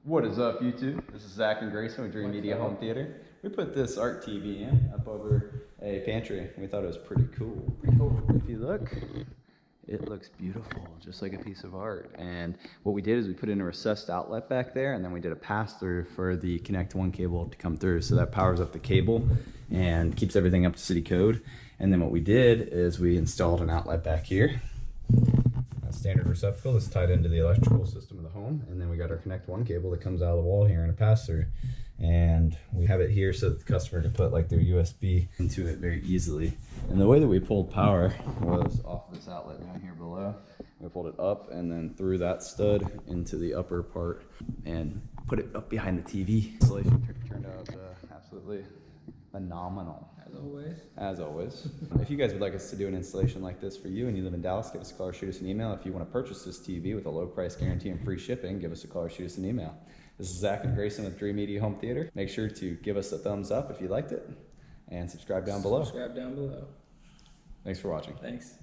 What is up, YouTube? This is Zach and Grayson with Dreamedia Home Theater. We put this art TV in up over a pantry. We thought it was pretty cool. If you look, it looks beautiful, just like a piece of art. And what we did is we put in a recessed outlet back there, and then we did a pass-through for the Connect One cable to come through. So that powers up the cable and keeps everything up to city code. And then what we did is we installed an outlet back here. A standard receptacle that's tied into the electrical system of the home, and then we got our Connect One cable that comes out of the wall here in a pass-through, and we have it here so that the customer can put like their USB into it very easily. And the way that we pulled power was off of this outlet down here below. We pulled it up and then through that stud into the upper part and put it up behind the TV. Installation turned out absolutely phenomenal. As always. If you guys would like us to do an installation like this for you and you live in Dallas, give us a call or shoot us an email. If you want to purchase this TV with a low price guarantee and free shipping, give us a call or shoot us an email. This is Zach and Grayson with Dreamedia Home Theater. Make sure to give us a thumbs up if you liked it and subscribe down below. Subscribe down below. Thanks for watching. Thanks.